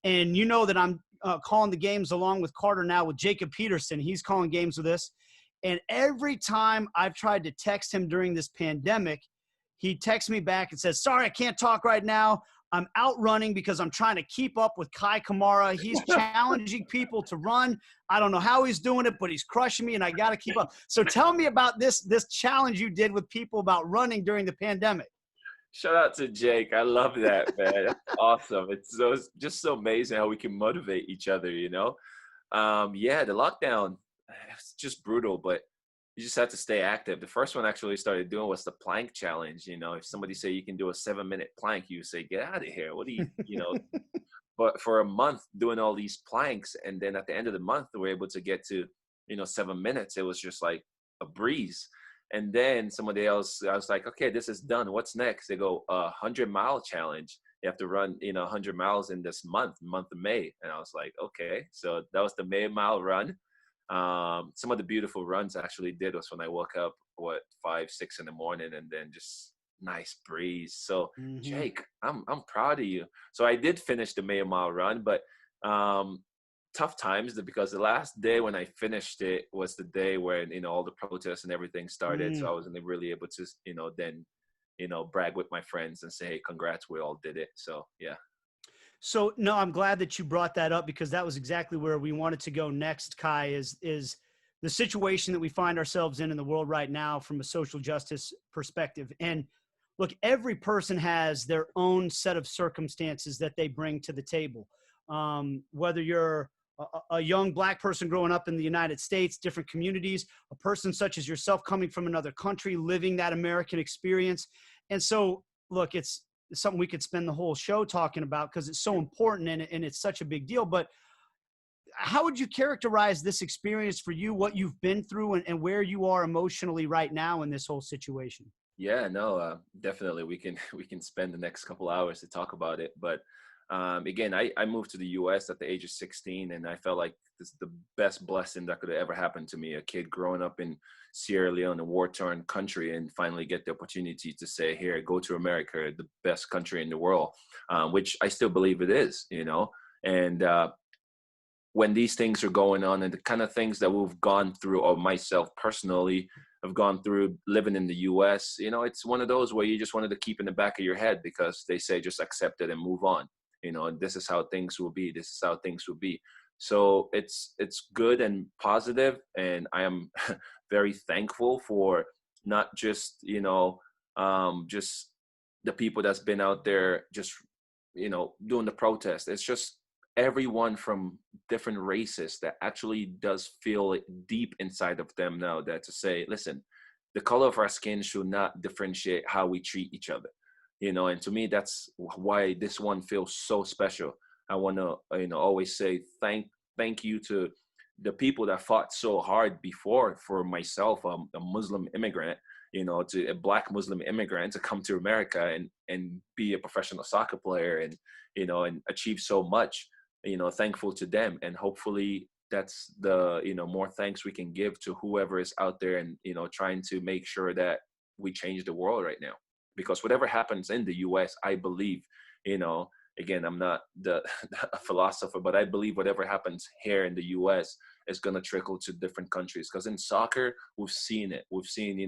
And you know that I'm calling the games along with Carter now with Jacob Peterson. He's calling games with us. And every time I've tried to text him during this pandemic, he texts me back and says, sorry, I can't talk right now. I'm out running because I'm trying to keep up with Kei Kamara. He's challenging people to run. I don't know how he's doing it, but he's crushing me, and I got to keep up. So tell me about this challenge you did with people about running during the pandemic. Shout out to Jake. I love that, man. That's awesome. It's just so amazing how we can motivate each other, Yeah, the lockdown, it's just brutal, but you just have to stay active. The first one I actually started doing was the plank challenge. If somebody say you can do a 7-minute plank, you say, get out of here. What do you, But for a month doing all these planks, and then at the end of the month, we were able to get to, 7 minutes. It was just like a breeze. And then somebody else, I was like, okay, this is done. What's next? They go, 100-mile challenge. you have to run, 100 miles in this month of May. And I was like, okay. So that was the May mile run. Some of the beautiful runs I actually did was when I woke up, 5, 6 in the morning, and then just nice breeze. So Jake, I'm proud of you. So I did finish the May mile run, but tough times, because the last day when I finished it was the day when, all the protests and everything started. So I wasn't really able to, then, brag with my friends and say, hey, congrats, we all did it. So, yeah. So, no, I'm glad that you brought that up, because that was exactly where we wanted to go next, Kai, is the situation that we find ourselves in the world right now from a social justice perspective. And look, every person has their own set of circumstances that they bring to the table. Whether you're a young Black person growing up in the United States, different communities, a person such as yourself coming from another country, living that American experience. And so, look, it's something we could spend the whole show talking about, because it's so important and it's such a big deal. But how would you characterize this experience for you, what you've been through, and where you are emotionally right now in this whole situation? Yeah, no, definitely. We can spend the next couple hours to talk about it. But again, I moved to the U.S. at the age of 16, and I felt like this is the best blessing that could have ever happened to me. A kid growing up in Sierra Leone, a war-torn country, and finally get the opportunity to say, here, go to America, the best country in the world, which I still believe it is, And when these things are going on, and the kind of things that we've gone through, or myself personally have gone through living in the U.S., it's one of those where you just wanted to keep in the back of your head, because they say just accept it and move on. And this is how things will be. This is how things will be. So it's good and positive, and I am very thankful for not just just the people that's been out there just doing the protest. It's just everyone from different races that actually does feel it deep inside of them now, that to say, listen, the color of our skin should not differentiate how we treat each other. And to me, that's why this one feels so special. I want to, always say thank you to the people that fought so hard before, for myself, a Muslim immigrant, to a Black Muslim immigrant, to come to America and be a professional soccer player and, and achieve so much, thankful to them. And hopefully that's the, more thanks we can give to whoever is out there and, trying to make sure that we change the world right now. Because whatever happens in the U.S., I believe, again, I'm not the philosopher, but I believe whatever happens here in the U.S. is going to trickle to different countries. Because in soccer, we've seen it. We've seen,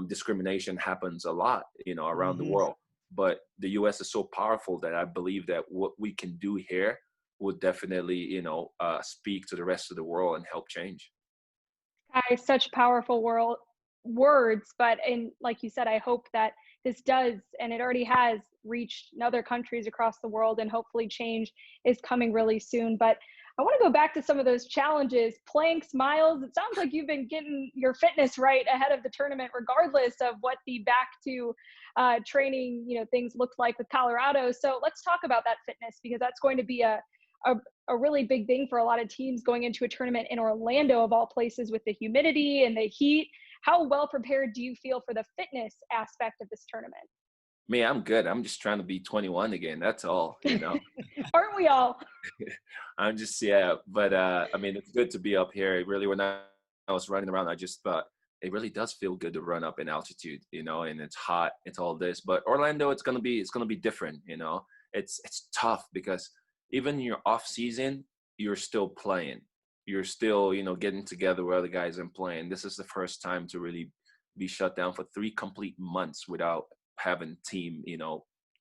discrimination happens a lot, around the world. But the U.S. is so powerful that I believe that what we can do here will definitely, speak to the rest of the world and help change. Such powerful words, but like you said, I hope that this does, and it already has, reached other countries across the world, and hopefully change is coming really soon. But I want to go back to some of those challenges. Planks, miles, it sounds like you've been getting your fitness right ahead of the tournament, regardless of what the back to training, things looked like with Colorado. So let's talk about that fitness, because that's going to be a really big thing for a lot of teams going into a tournament in Orlando, of all places, with the humidity and the heat. How well prepared do you feel for the fitness aspect of this tournament? Me, I'm good. I'm just trying to be 21 again. That's all, Aren't we all? I'm just, yeah. But, it's good to be up here. Really, when I was running around, I just thought it really does feel good to run up in altitude, and it's hot. It's all this. But Orlando, it's going to be different, It's tough, because even in your off season, you're still playing. You're still, getting together with other guys and playing. This is the first time to really be shut down for 3 complete months without having team,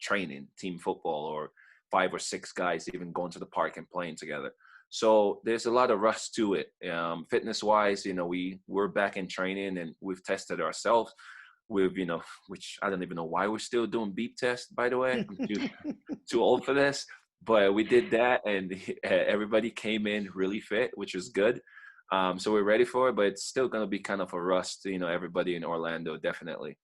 training, team football, or 5 or 6 guys even going to the park and playing together. So there's a lot of rush to it. Fitness-wise, we're back in training, and we've tested ourselves. We've, which I don't even know why we're still doing beep tests, by the way. I'm too old for this. But we did that, and everybody came in really fit, which was good. So we're ready for it, but it's still going to be kind of a rust, everybody in Orlando, definitely.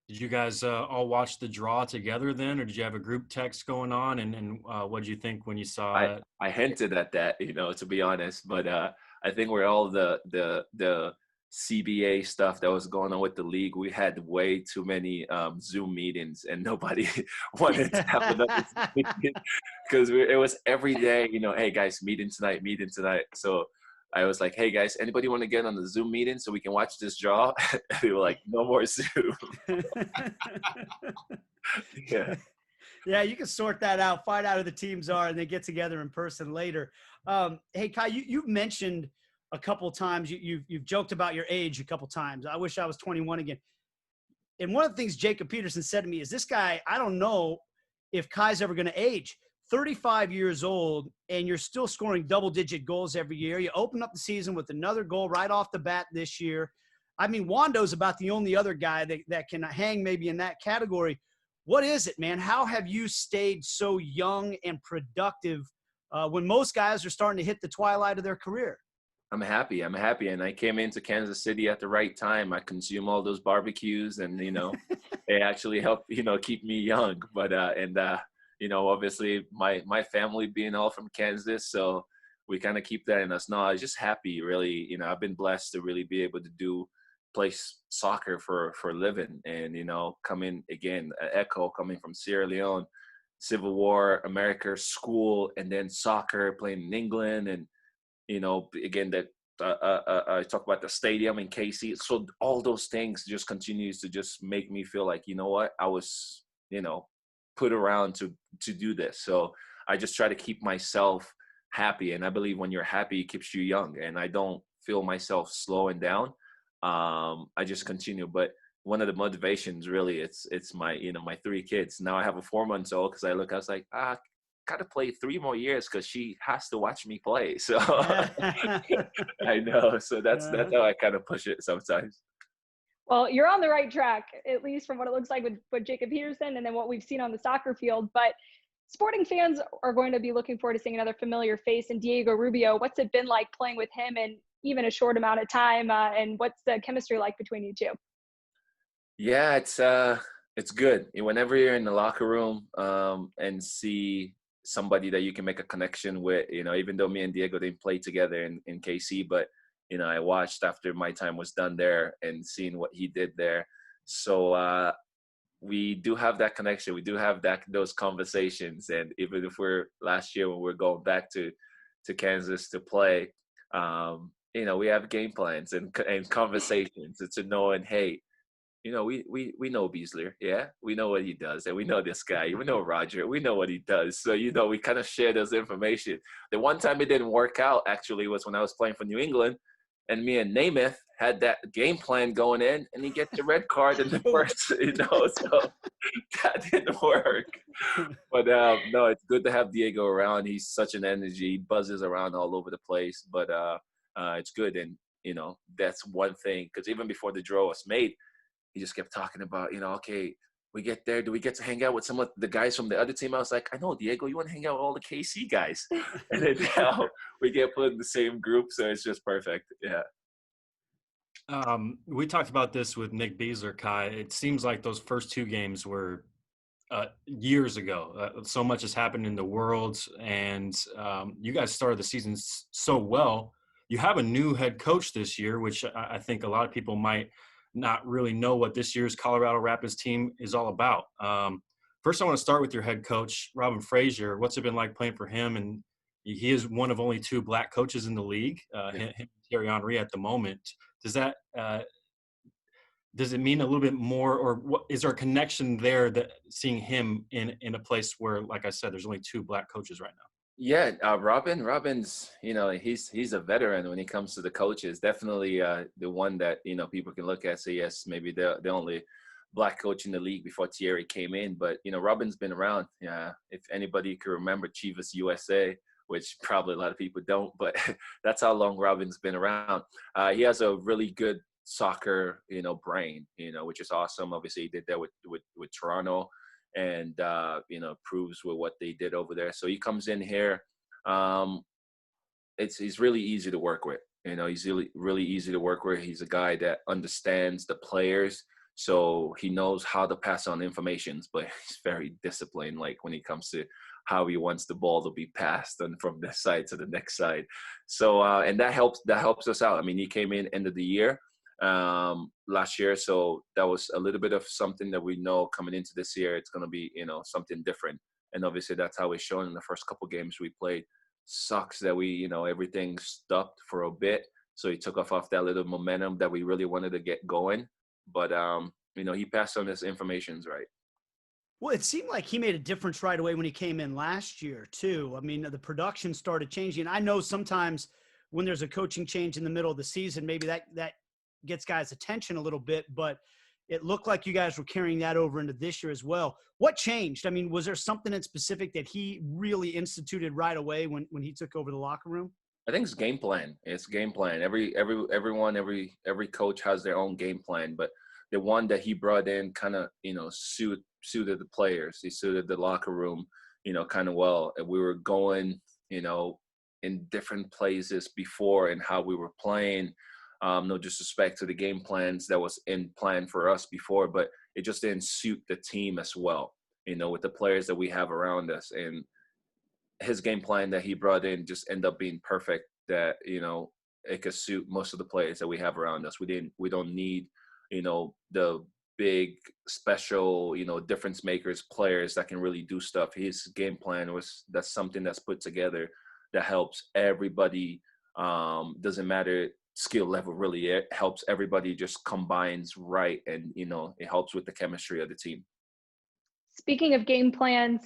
Did you guys all watch the draw together then, or did you have a group text going on? And what did you think when you saw it? I hinted at that, to be honest, but I think we're all the CBA stuff that was going on with the league, we had way too many Zoom meetings, and nobody wanted to have another Zoom meeting because it was every day, hey guys, meeting tonight. So I was like, hey guys, anybody want to get on the Zoom meeting so we can watch this draw? And they were like, no more Zoom. Yeah. Yeah, you can sort that out, find out who the teams are, and then get together in person later. Hey, Kai, you've mentioned a couple of times, you've joked about your age a couple of times. I wish I was 21 again. And one of the things Jacob Peterson said to me is, this guy, I don't know if Kai's ever going to age. 35 years old, and you're still scoring double-digit goals every year. You open up the season with another goal right off the bat this year. I mean, Wando's about the only other guy that can hang maybe in that category. What is it, man? How have you stayed so young and productive when most guys are starting to hit the twilight of their career? I'm happy. And I came into Kansas City at the right time. I consume all those barbecues, and, they actually help, keep me young. But, obviously my family being all from Kansas, so we kind of keep that in us. No, I was just happy, really. I've been blessed to really be able to play soccer for a living, and, coming again, Echo, coming from Sierra Leone, Civil War, America, school, and then soccer, playing in England, and, again, that I talk about the stadium in KC. So all those things just continues to just make me feel like, what, I was, put around to do this. So I just try to keep myself happy. And I believe when you're happy, it keeps you young. And I don't feel myself slowing down. I just continue. But one of the motivations really, it's my, my 3 kids. Now I have a 4-month-old, because I was like, gotta play 3 more years because she has to watch me play. So I know. So that's how I kind of push it sometimes. Well, you're on the right track, at least from what it looks like with Jacob Peterson and then what we've seen on the soccer field. But Sporting fans are going to be looking forward to seeing another familiar face in Diego Rubio. What's it been like playing with him in even a short amount of time? And what's the chemistry like between you two? Yeah, it's good. Whenever you're in the locker room and see somebody that you can make a connection with, even though me and Diego didn't play together in KC, but I watched after my time was done there and seeing what he did there. So we do have that connection. We do have those conversations. And even if last year when we're going back to Kansas to play, we have game plans and conversations. It's knowing, hey, we know Besler, yeah, we know what he does, and we know this guy, we know Roger, we know what he does. So we kind of share those information. The one time it didn't work out actually was when I was playing for New England, and me and Namath had that game plan going in, and he gets the red card in the first, so that didn't work. But no, it's good to have Diego around. He's such an energy, he buzzes around all over the place. But it's good, and that's one thing, because even before the draw was made, he just kept talking about, okay, we get there, do we get to hang out with some of the guys from the other team? I was like, I know, Diego, you want to hang out with all the KC guys. And then now we get put in the same group, so it's just perfect. Yeah. We talked about this with Nick Besler, Kai. It seems like those first 2 games were years ago. So much has happened in the world, and you guys started the season so well. You have a new head coach this year, which I think a lot of people might not really know what this year's Colorado Rapids team is all about. First, I want to start with your head coach, Robin Frazier. What's it been like playing for him? And he is one of only 2 black coaches in the league, him and Thierry Henry at the moment. Does it mean a little bit more, or what, is there a connection there that seeing him in a place where, like I said, there's only 2 black coaches right now? Yeah, Robin's, he's a veteran when it comes to the coaches. Definitely the one that, people can look at, say, yes, maybe the only black coach in the league before Thierry came in. But, Robin's been around. Yeah, if anybody can remember Chivas USA, which probably a lot of people don't, but that's how long Robin's been around. He has a really good soccer, brain, which is awesome. Obviously, he did that with Toronto. And, proves with what they did over there. So he comes in here. He's really easy to work with. He's really easy to work with. He's a guy that understands the players. So he knows how to pass on information, but he's very disciplined, like when it comes to how he wants the ball to be passed and from this side to the next side. So, and that helps us out. I mean, he came in end of the year. last year. So that was a little bit of something that we know coming into this year. It's going to be, something different. And obviously that's how it's shown in the first couple games we played. Sucks that we, everything stopped for a bit. So he took off that little momentum that we really wanted to get going. But, he passed on his informations right. Well, it seemed like he made a difference right away when he came in last year, too. I mean, the production started changing. I know sometimes when there's a coaching change in the middle of the season, maybe that gets guys' attention a little bit, but it looked like you guys were carrying that over into this year as well. What changed? I mean, was there something in specific that he really instituted right away when he took over the locker room? I think it's game plan. It's game plan. Everyone, every coach has their own game plan, but the one that he brought in kind of, suited the players. He suited the locker room, kind of well. And we were going, in different places before and how we were playing. No disrespect to the game plans that was in plan for us before, but it just didn't suit the team as well, with the players that we have around us. And his game plan that he brought in just ended up being perfect, that, it could suit most of the players that we have around us. We don't need, the big special, difference makers, players that can really do stuff. His game plan that's something that's put together that helps everybody. Doesn't matter skill level, really. It helps everybody, just combines right, and it helps with the chemistry of the team. Speaking of game plans,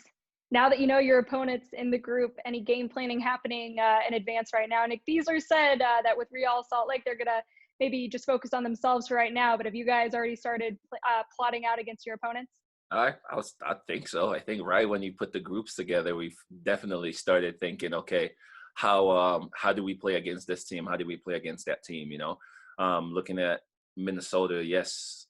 now that you know your opponents in the group, any game planning happening in advance right now? Nick Besler said that with Real Salt Lake, they're gonna maybe just focus on themselves for right now, but have you guys already started plotting out against your opponents? I think so. I think right when you put the groups together, we've definitely started thinking, okay, how do we play against this team? How do we play against that team? Looking at Minnesota, yes,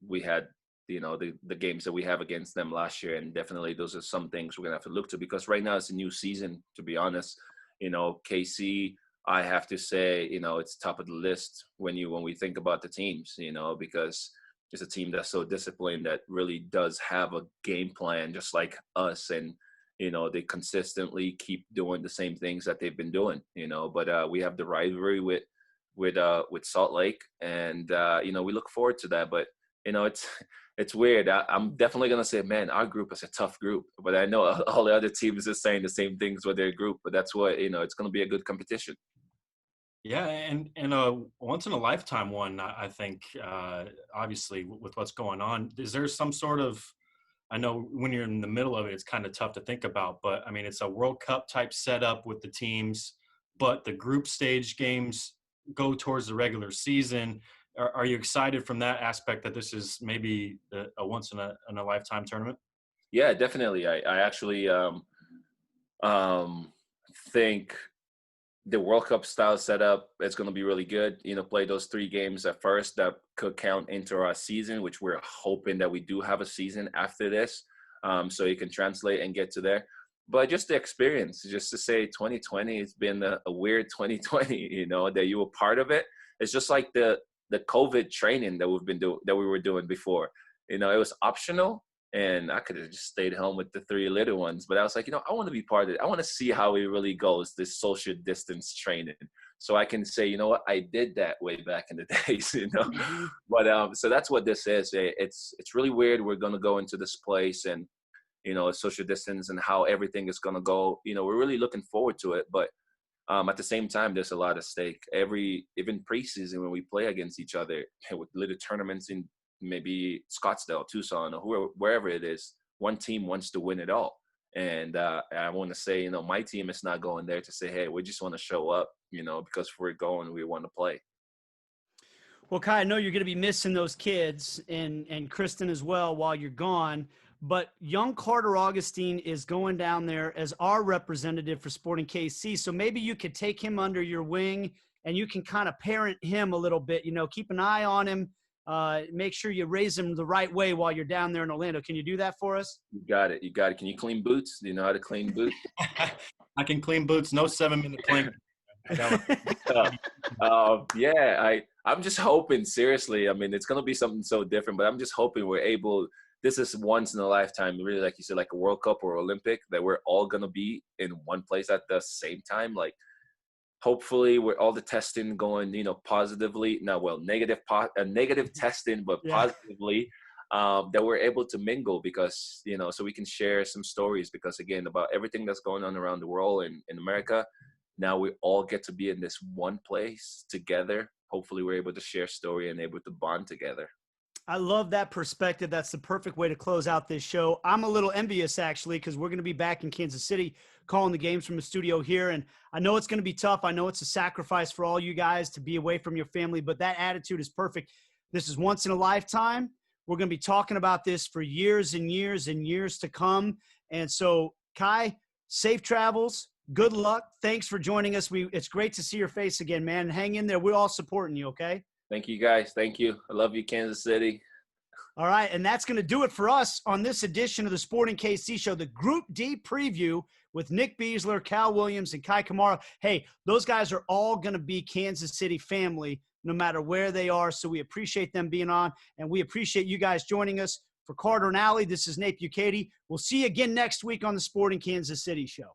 we had the games that we have against them last year, and definitely those are some things we're gonna have to look to, because right now it's a new season. To be honest, KC, I have to say, it's top of the list when we think about the teams, because it's a team that's so disciplined, that really does have a game plan just like us, and they consistently keep doing the same things that they've been doing, but we have the rivalry with Salt Lake, and we look forward to that. But it's weird. I'm definitely gonna say, man, our group is a tough group, but I know all the other teams are saying the same things with their group. But that's what it's gonna be a good competition. Yeah, and a once in a lifetime one, I think. Obviously, with what's going on, is there some sort of, I know when you're in the middle of it, it's kind of tough to think about, but I mean, it's a World Cup type setup with the teams, but the group stage games go towards the regular season. Are you excited from that aspect, that this is maybe a once in a lifetime tournament? Yeah, definitely. I actually think the World Cup style setup is going to be really good. Play those 3 games at first that could count into our season, which we're hoping that we do have a season after this, so you can translate and get to there. But just the experience, just to say 2020, it's been a weird 2020, that you were part of it. It's just like the COVID training that we were doing before. It was optional, and I could have just stayed home with the 3 little ones. But I was like, I want to be part of it. I want to see how it really goes, this social distance training, so I can say, I did that way back in the days, Mm-hmm. But so that's what this is. It's really weird. We're gonna go into this place, and social distance and how everything is gonna go. We're really looking forward to it, but at the same time, there's a lot at stake. Even preseason, when we play against each other with little tournaments in maybe Scottsdale, Tucson, or wherever it is, one team wants to win it all. And I want to say, my team is not going there to say, hey, we just want to show up, because if we're going, we want to play. Well, Kei, I know you're going to be missing those kids and Kristen as well while you're gone. But young Carter Augustine is going down there as our representative for Sporting KC. So maybe you could take him under your wing, and you can kind of parent him a little bit, keep an eye on him, make sure you raise him the right way while you're down there in Orlando. Can you do that for us? You got it. Can you clean boots? Do you know how to clean boots? I can clean boots. No 7-minute clean. I'm just hoping, seriously. I mean, it's going to be something so different, but I'm just hoping we're able – this is once in a lifetime, really, like you said, like a World Cup or Olympic, that we're all going to be in one place at the same time. Like, hopefully with all the testing going, positively, negative testing, but Yeah. positively, that we're able to mingle because, so we can share some stories because again, about everything that's going on around the world and in America, now we all get to be in this one place together. Hopefully we're able to share story and able to bond together. I love that perspective. That's the perfect way to close out this show. I'm a little envious, actually, because we're going to be back in Kansas City calling the games from the studio here. And I know it's going to be tough. I know it's a sacrifice for all you guys to be away from your family, but that attitude is perfect. This is once in a lifetime. We're going to be talking about this for years and years and years to come. And so, Kei, safe travels. Good luck. Thanks for joining us. It's great to see your face again, man. Hang in there. We're all supporting you, okay? Thank you, guys. Thank you. I love you, Kansas City. All right, and that's going to do it for us on this edition of the Sporting KC Show, the Group D preview with Nick Besler, Callum Williams, and Kei Kamara. Hey, those guys are all going to be Kansas City family no matter where they are, so we appreciate them being on, and we appreciate you guys joining us. For Carter and Aly, this is Nate Bukaty. We'll see you again next week on the Sporting Kansas City Show.